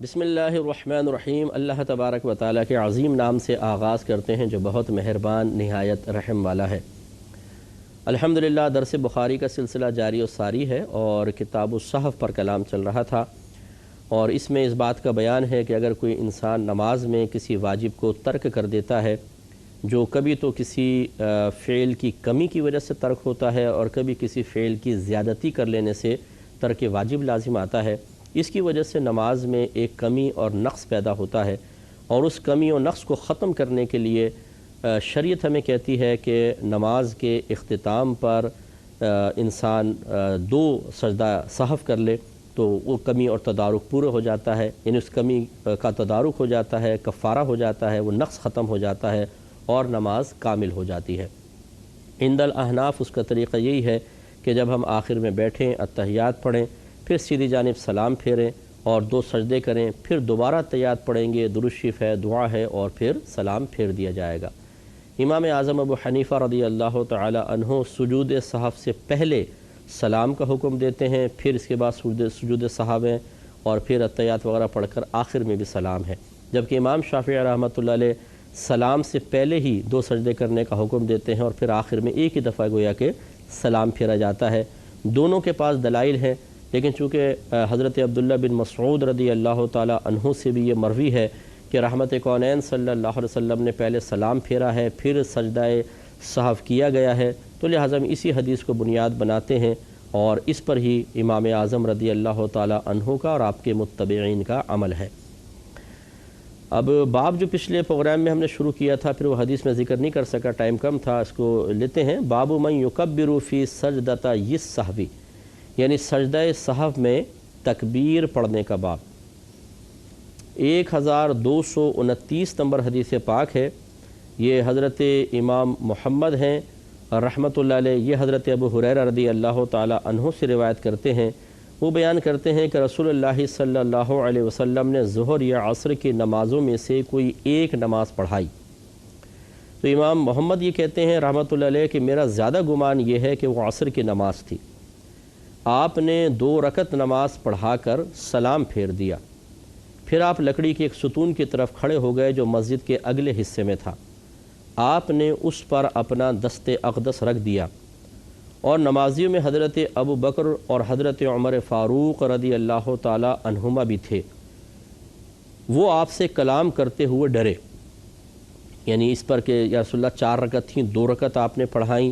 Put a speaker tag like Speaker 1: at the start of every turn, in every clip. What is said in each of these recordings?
Speaker 1: بسم اللہ الرحمن الرحیم۔ اللہ تبارک و تعالیٰ کے عظیم نام سے آغاز کرتے ہیں جو بہت مہربان نہایت رحم والا ہے۔ الحمدللہ درس بخاری کا سلسلہ جاری و ساری ہے اور کتاب الصحف پر کلام چل رہا تھا، اور اس میں اس بات کا بیان ہے کہ اگر کوئی انسان نماز میں کسی واجب کو ترک کر دیتا ہے، جو کبھی تو کسی فعل کی کمی کی وجہ سے ترک ہوتا ہے اور کبھی کسی فعل کی زیادتی کر لینے سے ترک واجب لازم آتا ہے، اس کی وجہ سے نماز میں ایک کمی اور نقص پیدا ہوتا ہے، اور اس کمی اور نقص کو ختم کرنے کے لیے شریعت ہمیں کہتی ہے کہ نماز کے اختتام پر انسان 2 سجدہ سہو کر لے تو وہ کمی اور تدارک پورا ہو جاتا ہے، یعنی اس کمی کا تدارک ہو جاتا ہے، کفارہ ہو جاتا ہے، وہ نقص ختم ہو جاتا ہے اور نماز کامل ہو جاتی ہے۔ عند الاحناف اس کا طریقہ یہی ہے کہ جب ہم آخر میں بیٹھیں، اتحیات پڑھیں، پھر سیدھی جانب سلام پھیریں اور 2 سجدے کریں، پھر دوبارہ اتحیات پڑھیں گے، درود شریف ہے، دعا ہے، اور پھر سلام پھیر دیا جائے گا۔ امام اعظم ابو حنیفہ رضی اللہ تعالی عنہ سجود سہو سے پہلے سلام کا حکم دیتے ہیں، پھر اس کے بعد سجود سہو ہے، اور پھر اتحیات وغیرہ پڑھ کر آخر میں بھی سلام ہے، جبکہ امام شافعی رحمۃ اللہ علیہ سلام سے پہلے ہی 2 سجدے کرنے کا حکم دیتے ہیں اور پھر آخر میں ایک ہی دفعہ گویا کہ سلام پھیرا جاتا ہے۔ دونوں کے پاس دلائل ہیں، لیکن چونکہ حضرت عبداللہ بن مسعود رضی اللہ تعالی عنہ سے بھی یہ مروی ہے کہ رحمت کونین صلی اللہ علیہ وسلم نے پہلے سلام پھیرا ہے، پھر سجدہ سہو کیا گیا ہے، تو لہٰذا ہم اسی حدیث کو بنیاد بناتے ہیں اور اس پر ہی امام اعظم رضی اللہ تعالی عنہ کا اور آپ کے متبعین کا عمل ہے۔ اب باب جو پچھلے پروگرام میں ہم نے شروع کیا تھا، پھر وہ حدیث میں ذکر نہیں کر سکا، ٹائم کم تھا، اس کو لیتے ہیں۔ باب من یکبر فی سجدۃ السہو، یعنی سجدہ سہو میں تکبیر پڑھنے کا باب۔ 1229 نمبر حدیث پاک ہے، یہ حضرت امام محمد ہیں رحمۃ اللہ علیہ، یہ حضرت ابو ہریرہ رضی اللہ تعالی عنہ سے روایت کرتے ہیں۔ وہ بیان کرتے ہیں کہ رسول اللہ صلی اللہ علیہ وسلم نے ظہر یا عصر کی نمازوں میں سے کوئی ایک نماز پڑھائی، تو امام محمد یہ کہتے ہیں رحمۃ اللہ علیہ کہ میرا زیادہ گمان یہ ہے کہ وہ عصر کی نماز تھی۔ آپ نے 2 رکعت نماز پڑھا کر سلام پھیر دیا، پھر آپ لکڑی کے ایک ستون کی طرف کھڑے ہو گئے جو مسجد کے اگلے حصے میں تھا، آپ نے اس پر اپنا دست اقدس رکھ دیا، اور نمازیوں میں حضرت ابو بکر اور حضرت عمر فاروق رضی اللہ تعالی عنہما بھی تھے، وہ آپ سے کلام کرتے ہوئے ڈرے، یعنی اس پر کہ یا رسول اللہ 4 رکعت تھیں، 2 رکعت آپ نے پڑھائیں،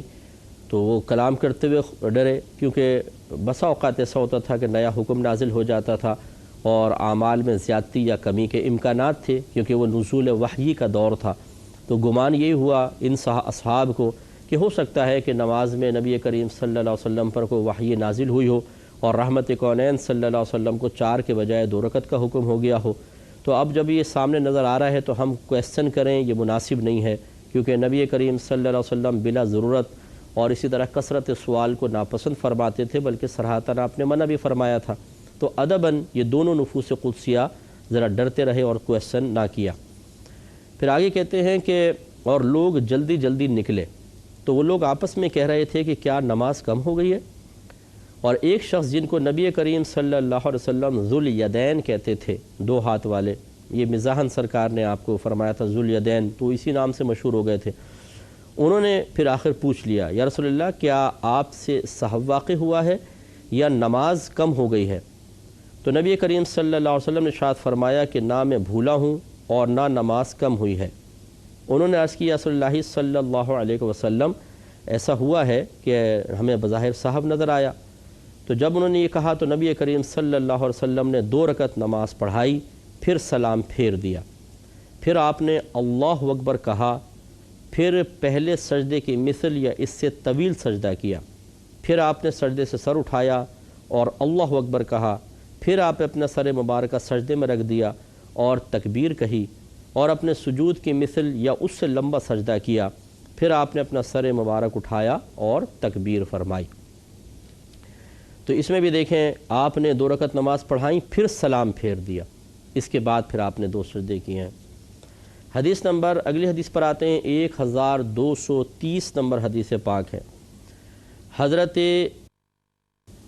Speaker 1: تو وہ کلام کرتے ہوئے ڈرے، کیونکہ بسا اوقات ایسا ہوتا تھا کہ نیا حکم نازل ہو جاتا تھا اور اعمال میں زیادتی یا کمی کے امکانات تھے، کیونکہ وہ نزول وحی کا دور تھا، تو گمان یہی ہوا ان اصحاب کو کہ ہو سکتا ہے کہ نماز میں نبی کریم صلی اللہ علیہ وسلم پر کوئی وحی نازل ہوئی ہو اور رحمت کونین صلی اللہ علیہ وسلم کو 4 کے بجائے 2 رکعت کا حکم ہو گیا ہو۔ تو اب جب یہ سامنے نظر آ رہا ہے تو ہم کویسچن کریں، یہ مناسب نہیں ہے، کیونکہ نبی کریم صلی اللہ علیہ وسلم بلا ضرورت اور اسی طرح کثرت سوال کو ناپسند فرماتے تھے، بلکہ صراحتاً آپ نے منع بھی فرمایا تھا، تو ادباً یہ دونوں نفوس قدسیہ ذرا ڈرتے رہے اور کویسچن نہ کیا۔ پھر آگے کہتے ہیں کہ اور لوگ جلدی جلدی نکلے، تو وہ لوگ آپس میں کہہ رہے تھے کہ کیا نماز کم ہو گئی ہے، اور ایک شخص جن کو نبی کریم صلی اللہ علیہ وسلم ذوالیدین کہتے تھے، 2 ہاتھ والے، یہ مزاحن سرکار نے آپ کو فرمایا تھا ذوالیدین، تو اسی نام سے مشہور ہو گئے تھے، انہوں نے پھر آخر پوچھ لیا یا رسول اللہ کیا آپ سے سہو واقع ہوا ہے یا نماز کم ہو گئی ہے؟ تو نبی کریم صلی اللہ علیہ وسلم نے ارشاد فرمایا کہ نہ میں بھولا ہوں اور نہ نماز کم ہوئی ہے۔ انہوں نے عرض کیا رسول اللہ صلی اللہ علیہ وسلم ایسا ہوا ہے کہ ہمیں بظاہر صاحب نظر آیا، تو جب انہوں نے یہ کہا تو نبی کریم صلی اللہ علیہ وسلم نے 2 رکعت نماز پڑھائی، پھر سلام پھیر دیا، پھر آپ نے اللہ اکبر کہا، پھر پہلے سجدے کی مثل یا اس سے طویل سجدہ کیا، پھر آپ نے سجدے سے سر اٹھایا اور اللہ اکبر کہا، پھر آپ اپنا سر مبارکہ سجدے میں رکھ دیا اور تکبیر کہی، اور اپنے سجود کی مثل یا اس سے لمبا سجدہ کیا، پھر آپ نے اپنا سر مبارک اٹھایا اور تکبیر فرمائی۔ تو اس میں بھی دیکھیں آپ نے 2 رکعت نماز پڑھائیں، پھر سلام پھیر دیا، اس کے بعد پھر آپ نے 2 سجدے کیے ہیں۔ حدیث نمبر اگلی حدیث پر آتے ہیں، 1230 نمبر حدیث پاک ہے۔ حضرت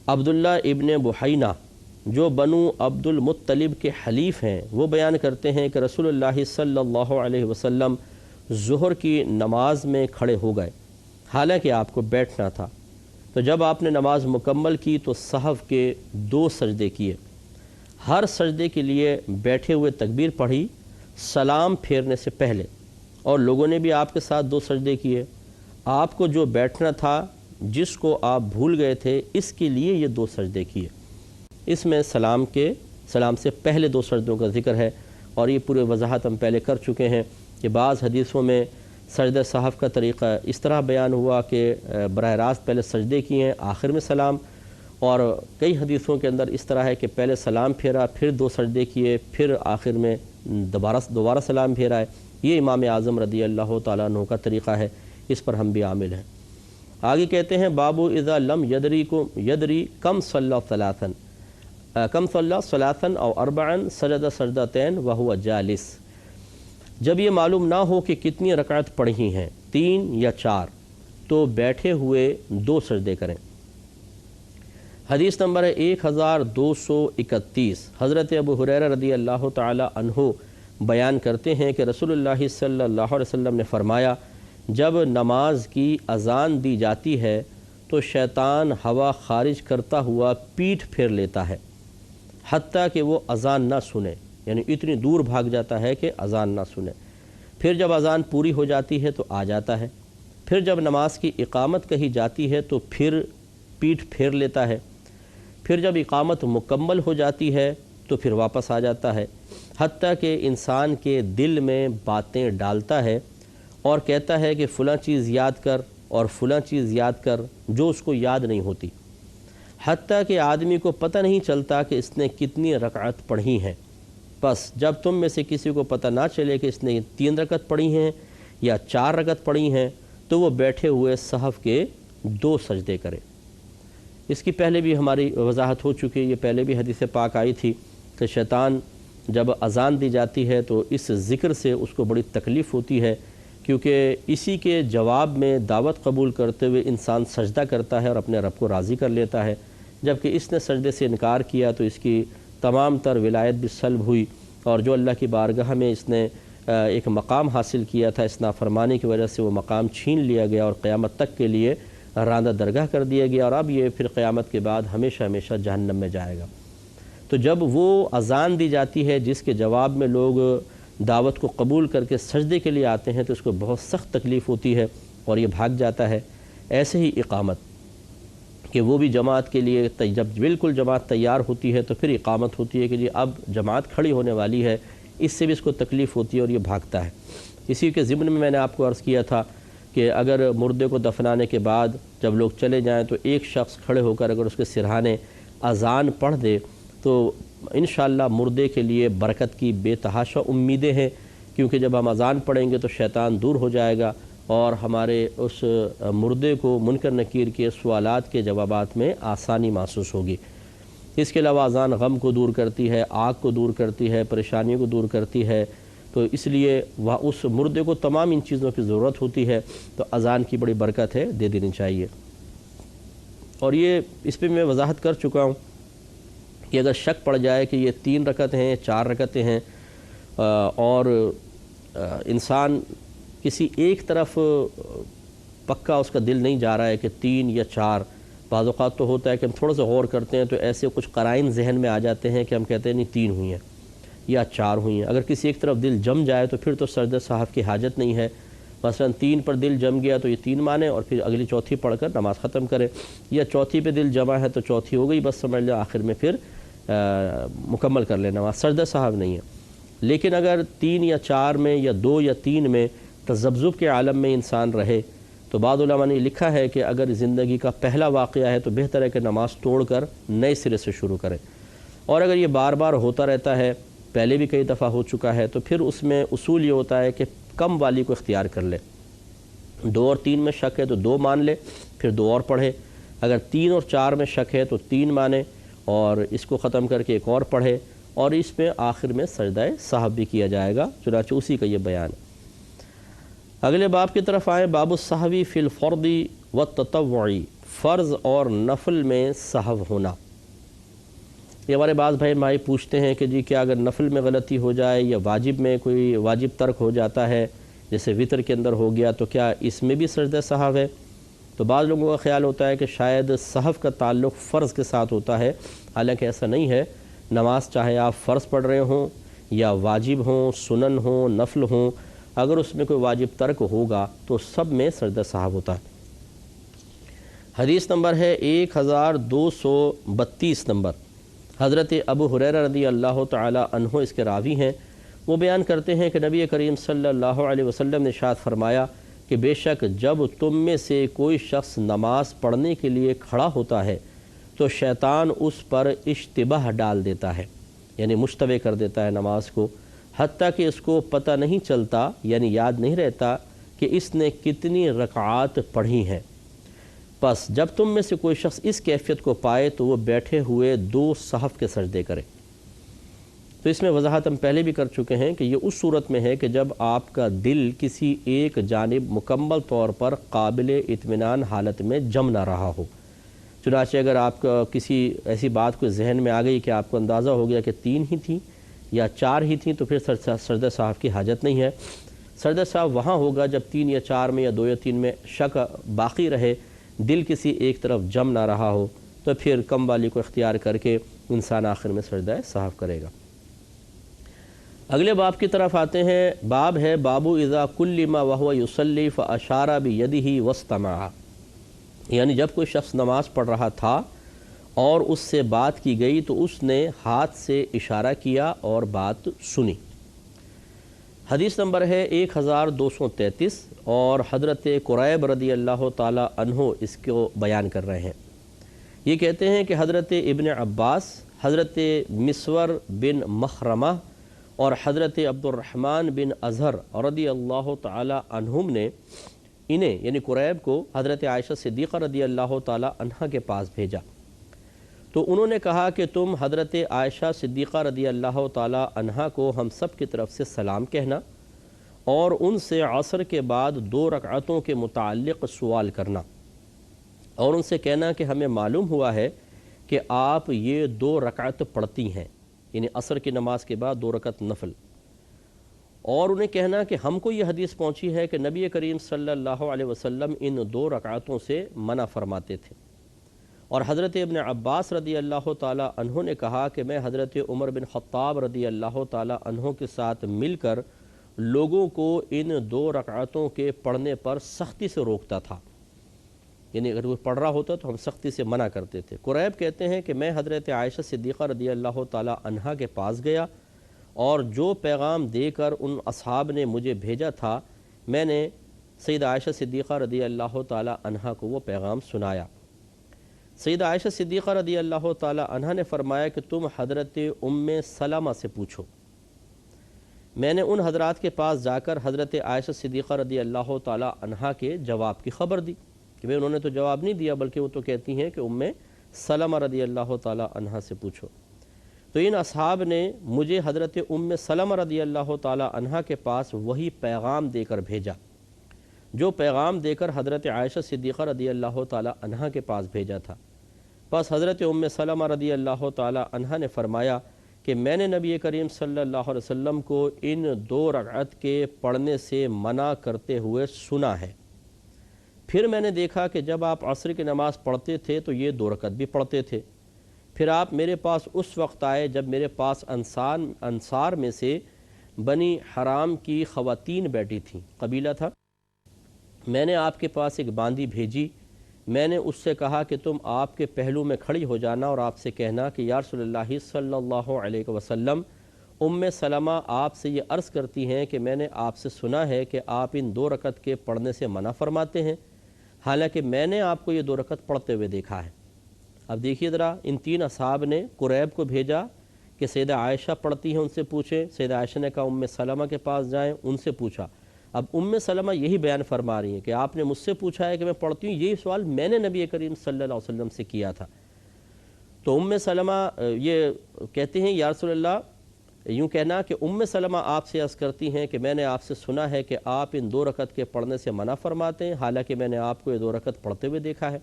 Speaker 1: عبداللہ ابن بحینہ جو بنو عبد المطلب کے حلیف ہیں وہ بیان کرتے ہیں کہ رسول اللہ صلی اللہ علیہ وسلم ظہر کی نماز میں کھڑے ہو گئے، حالانکہ آپ کو بیٹھنا تھا، تو جب آپ نے نماز مکمل کی تو صحف کے 2 سجدے کیے، ہر سجدے کے لیے بیٹھے ہوئے تکبیر پڑھی سلام پھیرنے سے پہلے، اور لوگوں نے بھی آپ کے ساتھ 2 سجدے کیے۔ آپ کو جو بیٹھنا تھا، جس کو آپ بھول گئے تھے، اس کے لیے یہ 2 سجدے کیے۔ اس میں سلام سے پہلے 2 سجدوں کا ذکر ہے، اور یہ پورے وضاحت ہم پہلے کر چکے ہیں کہ بعض حدیثوں میں سجدہ صحف کا طریقہ اس طرح بیان ہوا کہ براہ راست پہلے سجدے کیے ہیں آخر میں سلام، اور کئی حدیثوں کے اندر اس طرح ہے کہ پہلے سلام پھیرا، پھر 2 سجدے کیے، پھر آخر میں دوبارہ سلام پھیرا ہے۔ یہ امام اعظم رضی اللہ تعالیٰ عنہ کا طریقہ ہے، اس پر ہم بھی عامل ہیں۔ آگے کہتے ہیں باب اذا لم یدری کم صلی صلاۃً او اربعا سجد سجدتین وہو جالس، جب یہ معلوم نہ ہو کہ کتنی رکعت پڑھی ہیں، 3 یا 4، تو بیٹھے ہوئے 2 سجدے کریں۔ حدیث نمبر 1231، حضرت ابو ہریرہ رضی اللہ تعالی عنہ بیان کرتے ہیں کہ رسول اللہ صلی اللہ علیہ وسلم نے فرمایا، جب نماز کی اذان دی جاتی ہے تو شیطان ہوا خارج کرتا ہوا پیٹھ پھیر لیتا ہے حتیٰ کہ وہ اذان نہ سنے، یعنی اتنی دور بھاگ جاتا ہے کہ اذان نہ سنے۔ پھر جب اذان پوری ہو جاتی ہے تو آ جاتا ہے، پھر جب نماز کی اقامت کہی جاتی ہے تو پھر پیٹھ پھیر لیتا ہے، پھر جب اقامت مکمل ہو جاتی ہے تو پھر واپس آ جاتا ہے، حتیٰ کہ انسان کے دل میں باتیں ڈالتا ہے اور کہتا ہے کہ فلاں چیز یاد کر اور فلاں چیز یاد کر، جو اس کو یاد نہیں ہوتی، حتیٰ کہ آدمی کو پتہ نہیں چلتا کہ اس نے کتنی رکعت پڑھی ہیں۔ بس جب تم میں سے کسی کو پتہ نہ چلے کہ اس نے 3 رکعت پڑھی ہیں یا 4 رکعت پڑھی ہیں، تو وہ بیٹھے ہوئے صحف کے 2 سجدے کرے۔ اس کی پہلے بھی ہماری وضاحت ہو چکی ہے، یہ پہلے بھی حدیث پاک آئی تھی کہ شیطان جب اذان دی جاتی ہے تو اس ذکر سے اس کو بڑی تکلیف ہوتی ہے، کیونکہ اسی کے جواب میں دعوت قبول کرتے ہوئے انسان سجدہ کرتا ہے اور اپنے رب کو راضی کر لیتا ہے، جبکہ اس نے سجدے سے انکار کیا تو اس کی تمام تر ولایت بھی سلب ہوئی، اور جو اللہ کی بارگاہ میں اس نے ایک مقام حاصل کیا تھا، اس نافرمانی کی وجہ سے وہ مقام چھین لیا گیا اور قیامت تک کے لیے راندہ درگاہ کر دیا گیا، اور اب یہ پھر قیامت کے بعد ہمیشہ ہمیشہ جہنم میں جائے گا۔ تو جب وہ اذان دی جاتی ہے جس کے جواب میں لوگ دعوت کو قبول کر کے سجدے کے لیے آتے ہیں تو اس کو بہت سخت تکلیف ہوتی ہے اور یہ بھاگ جاتا ہے۔ ایسے ہی اقامت کہ وہ بھی جماعت کے لیے جب بالکل جماعت تیار ہوتی ہے تو پھر اقامت ہوتی ہے کہ جی اب جماعت کھڑی ہونے والی ہے، اس سے بھی اس کو تکلیف ہوتی ہے اور یہ بھاگتا ہے۔ اسی کے ضمن میں نے آپ کو عرض کیا تھا کہ اگر مردے کو دفنانے کے بعد جب لوگ چلے جائیں تو ایک شخص کھڑے ہو کر اگر اس کے سرہانے اذان پڑھ دے تو انشاءاللہ مردے کے لیے برکت کی بے تحاشا امیدیں ہیں، کیونکہ جب ہم اذان پڑھیں گے تو شیطان دور ہو جائے گا اور ہمارے اس مردے کو منکر نکیر کے سوالات کے جوابات میں آسانی محسوس ہوگی۔ اس کے علاوہ اذان غم کو دور کرتی ہے، آگ کو دور کرتی ہے، پریشانیوں کو دور کرتی ہے، تو اس لیے وہ اس مردے کو تمام ان چیزوں کی ضرورت ہوتی ہے، تو اذان کی بڑی برکت ہے، دے دینی چاہیے۔ اور یہ اس پہ میں وضاحت کر چکا ہوں کہ اگر شک پڑ جائے کہ یہ 3 رکعتیں ہیں، 4 رکعتیں ہیں، اور انسان کسی ایک طرف پکا اس کا دل نہیں جا رہا ہے کہ 3 یا 4، بعض اوقات تو ہوتا ہے کہ ہم تھوڑا سا غور کرتے ہیں تو ایسے کچھ قرائن ذہن میں آ جاتے ہیں کہ ہم کہتے ہیں نہیں 3 ہوئی ہیں یا 4 ہوئی ہیں۔ اگر کسی ایک طرف دل جم جائے تو پھر تو سجدہ صحف کی حاجت نہیں ہے، مثلا 3 پر دل جم گیا تو یہ 3 مانے اور پھر اگلی چوتھی پڑھ کر نماز ختم کرے، یا چوتھی پہ دل جمع ہے تو چوتھی ہو گئی، بس سمجھ لیں آخر میں پھر مکمل کر لے نماز، سجدہ صحف نہیں ہے۔ لیکن اگر 3 یا 4 میں یا 2 یا 3 میں تذبذب کے عالم میں انسان رہے تو بعض علماء نے لکھا ہے کہ اگر زندگی کا پہلا واقعہ ہے تو بہتر ہے کہ نماز توڑ کر نئے سرے سے شروع کرے، اور اگر یہ بار بار ہوتا رہتا ہے، پہلے بھی کئی دفعہ ہو چکا ہے، تو پھر اس میں اصول یہ ہوتا ہے کہ کم والی کو اختیار کر لے۔ 2 اور 3 میں شک ہے تو 2 مان لے، پھر 2 اور پڑھے، اگر 3 اور 4 میں شک ہے تو 3 مانے اور اس کو ختم کر کے ایک اور پڑھے، اور اس میں آخر میں سجدہ صحف بھی کیا جائے گا، چنانچہ اسی کا یہ بیان ہے۔ اگلے باب کی طرف آئیں، باب السہوی فی الفرض والتطوع، فرض اور نفل میں سہو ہونا۔ یہ ہمارے بعض بھائی پوچھتے ہیں کہ جی کیا اگر نفل میں غلطی ہو جائے یا واجب میں کوئی واجب ترک ہو جاتا ہے، جیسے وطر کے اندر ہو گیا، تو کیا اس میں بھی سجدہ سہو ہے؟ تو بعض لوگوں کا خیال ہوتا ہے کہ شاید سہو کا تعلق فرض کے ساتھ ہوتا ہے، حالانکہ ایسا نہیں ہے۔ نماز چاہے آپ فرض پڑھ رہے ہوں یا واجب ہوں، سنن ہوں، نفل ہوں، اگر اس میں کوئی واجب ترک ہوگا تو سب میں سجدہ سہو ہوتا ہے۔ حدیث نمبر ہے 1232 نمبر۔ حضرت ابو ہریرہ رضی اللہ تعالی عنہ اس کے راوی ہیں، وہ بیان کرتے ہیں کہ نبی کریم صلی اللہ علیہ وسلم نے ارشاد فرمایا کہ بے شک جب تم میں سے کوئی شخص نماز پڑھنے کے لیے کھڑا ہوتا ہے تو شیطان اس پر اشتباہ ڈال دیتا ہے، یعنی مشتبہ کر دیتا ہے نماز کو، حتیٰ کہ اس کو پتہ نہیں چلتا، یعنی یاد نہیں رہتا کہ اس نے کتنی رکعات پڑھی ہیں۔ پس جب تم میں سے کوئی شخص اس کیفیت کو پائے تو وہ بیٹھے ہوئے 2 صحف کے سجدے کرے۔ تو اس میں وضاحت ہم پہلے بھی کر چکے ہیں کہ یہ اس صورت میں ہے کہ جب آپ کا دل کسی ایک جانب مکمل طور پر قابل اطمینان حالت میں جم نہ رہا ہو۔ چنانچہ اگر آپ کا کسی ایسی بات کو ذہن میں آ گئی کہ آپ کو اندازہ ہو گیا کہ 3 ہی تھیں یا 4 ہی تھیں، تو پھر سجدہ سہو کی حاجت نہیں ہے۔ سجدہ سہو وہاں ہوگا جب 3 یا 4 میں یا 2 یا 3 میں شک باقی رہے، دل کسی ایک طرف جم نہ رہا ہو، تو پھر کم والی کو اختیار کر کے انسان آخر میں سجدہ سہو کرے گا۔ اگلے باب کی طرف آتے ہیں۔ باب ہے باب اذا کلم وهو یصلی فاشار بیدہ واستمع، یعنی جب کوئی شخص نماز پڑھ رہا تھا اور اس سے بات کی گئی تو اس نے ہاتھ سے اشارہ کیا اور بات سنی۔ حدیث نمبر ہے 1233، اور حضرت قریب رضی اللہ تعالی عنہ اس کو بیان کر رہے ہیں۔ یہ کہتے ہیں کہ حضرت ابن عباس، حضرت مسور بن مخرمہ اور حضرت عبد الرحمن بن ازہر رضی اللہ تعالی عنہم نے انہیں یعنی قریب کو حضرت عائشہ صدیقہ رضی اللہ تعالی عنہ کے پاس بھیجا، تو انہوں نے کہا کہ تم حضرت عائشہ صدیقہ رضی اللہ تعالی عنہ کو ہم سب کی طرف سے سلام کہنا اور ان سے عصر کے بعد 2 رکعتوں کے متعلق سوال کرنا، اور ان سے کہنا کہ ہمیں معلوم ہوا ہے کہ آپ یہ 2 رکعت پڑھتی ہیں، یعنی عصر کی نماز کے بعد 2 رکعت نفل، اور انہیں کہنا کہ ہم کو یہ حدیث پہنچی ہے کہ نبی کریم صلی اللہ علیہ وسلم ان 2 رکعتوں سے منع فرماتے تھے۔ اور حضرت ابن عباس رضی اللہ تعالی عنہ نے کہا کہ میں حضرت عمر بن خطاب رضی اللہ تعالی عنہ کے ساتھ مل کر لوگوں کو ان 2 رکعتوں کے پڑھنے پر سختی سے روکتا تھا، یعنی اگر وہ پڑھ رہا ہوتا تو ہم سختی سے منع کرتے تھے۔ قریب کہتے ہیں کہ میں حضرت عائشہ صدیقہ رضی اللہ تعالی عنہ کے پاس گیا اور جو پیغام دے کر ان اصحاب نے مجھے بھیجا تھا، میں نے سیدہ عائشہ صدیقہ رضی اللہ تعالی عنہ کو وہ پیغام سنایا۔ سیدہ عائشہ صدیقہ رضی اللہ تعالی عنہ نے فرمایا کہ تم حضرت ام سلمہ سے پوچھو۔ میں نے ان حضرات کے پاس جا کر حضرت عائشہ صدیقہ رضی اللہ تعالی عنہ کے جواب کی خبر دی کہ انہوں نے تو جواب نہیں دیا، بلکہ وہ تو کہتی ہیں کہ ام سلمہ رضی اللہ تعالی عنہ سے پوچھو۔ تو ان اصحاب نے مجھے حضرت ام سلمہ رضی اللہ تعالی عنہ کے پاس وہی پیغام دے کر بھیجا جو پیغام دے کر حضرت عائشہ صدیقہ رضی اللہ تعالی عنہ کے پاس بھیجا تھا۔ پس حضرت ام سلمہ رضی اللہ تعالی عنہ نے فرمایا کہ میں نے نبی کریم صلی اللہ علیہ وسلم کو ان 2 رکعت کے پڑھنے سے منع کرتے ہوئے سنا ہے۔ پھر میں نے دیکھا کہ جب آپ عصر کی نماز پڑھتے تھے تو یہ 2 رکعت بھی پڑھتے تھے۔ پھر آپ میرے پاس اس وقت آئے جب میرے پاس انصار میں سے بنی حرام کی خواتین بیٹھی تھیں، قبیلہ تھا۔ میں نے آپ کے پاس ایک باندی بھیجی، میں نے اس سے کہا کہ تم آپ کے پہلو میں کھڑی ہو جانا اور آپ سے کہنا کہ یا رسول اللہ صلی اللہ علیہ وسلم، ام سلمہ آپ سے یہ عرض کرتی ہیں کہ میں نے آپ سے سنا ہے کہ آپ ان 2 رکعت کے پڑھنے سے منع فرماتے ہیں، حالانکہ میں نے آپ کو یہ 2 رکعت پڑھتے ہوئے دیکھا ہے۔ اب دیکھیے ذرا، ان 3 اصحاب نے قریب کو بھیجا کہ سیدہ عائشہ پڑھتی ہیں، ان سے پوچھیں۔ سیدہ عائشہ نے کہا ام سلمہ کے پاس جائیں، ان سے پوچھا۔ اب ام سلمہ یہی بیان فرما رہی ہیں کہ آپ نے مجھ سے پوچھا ہے کہ میں پڑھتی ہوں، یہی سوال میں نے نبی کریم صلی اللہ علیہ وسلم سے کیا تھا۔ تو ام سلمہ یہ کہتے ہیں یا رسول اللہ، یوں کہنا کہ ام سلمہ آپ سے عرض کرتی ہیں کہ میں نے آپ سے سنا ہے کہ آپ ان 2 رکعت کے پڑھنے سے منع فرماتے ہیں، حالانکہ میں نے آپ کو یہ 2 رکعت پڑھتے ہوئے دیکھا ہے۔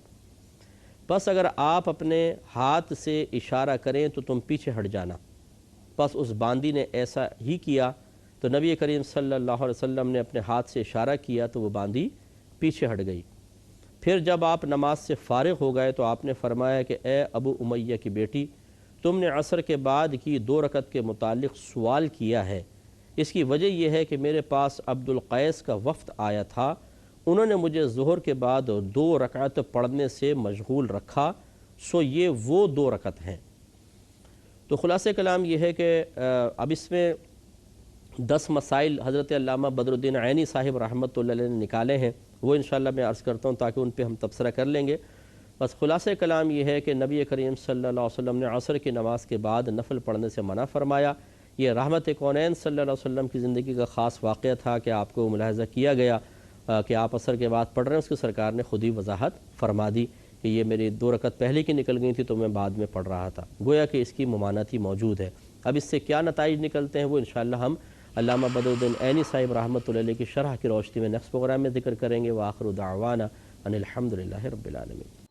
Speaker 1: بس اگر آپ اپنے ہاتھ سے اشارہ کریں تو تم پیچھے ہٹ جانا۔ بس اس باندی نے ایسا ہی کیا تو نبی کریم صلی اللہ علیہ وسلم نے اپنے ہاتھ سے اشارہ کیا تو وہ باندی پیچھے ہٹ گئی۔ پھر جب آپ نماز سے فارغ ہو گئے تو آپ نے فرمایا کہ اے ابو امیہ کی بیٹی، تم نے عصر کے بعد کی 2 رکعت کے متعلق سوال کیا ہے، اس کی وجہ یہ ہے کہ میرے پاس عبد القیس کا وفد آیا تھا، انہوں نے مجھے ظہر کے بعد 2 رکعت پڑھنے سے مشغول رکھا، سو یہ وہ 2 رکعت ہیں۔ تو خلاصہ کلام یہ ہے کہ اب اس میں 10 مسائل حضرت علامہ بدر الدین عینی صاحب رحمۃ اللہ علیہ نے نکالے ہیں، وہ انشاءاللہ میں عرض کرتا ہوں تاکہ ان پہ ہم تبصرہ کر لیں گے۔ بس خلاصہ کلام یہ ہے کہ نبی کریم صلی اللہ علیہ وسلم نے عصر کی نماز کے بعد نفل پڑھنے سے منع فرمایا۔ یہ رحمت کونین صلی اللہ علیہ وسلم کی زندگی کا خاص واقعہ تھا کہ آپ کو ملاحظہ کیا گیا کہ آپ عصر کے بعد پڑھ رہے ہیں، اس کی سرکار نے خود ہی وضاحت فرما دی کہ یہ میری 2 رکعت پہلے کی نکل گئی تھی تو میں بعد میں پڑھ رہا تھا، گویا کہ اس کی ممانعتی موجود ہے۔ اب اس سے کیا نتائج نکلتے ہیں وہ انشاءاللہ ہم علامہ بدر الدین عینی صاحب رحمۃ اللہ علیہ کی شرح کی روشنی میں نیکسٹ پروگرام میں ذکر کریں گے۔ وآخر دعوانا ان الحمدللہ رب العالمین۔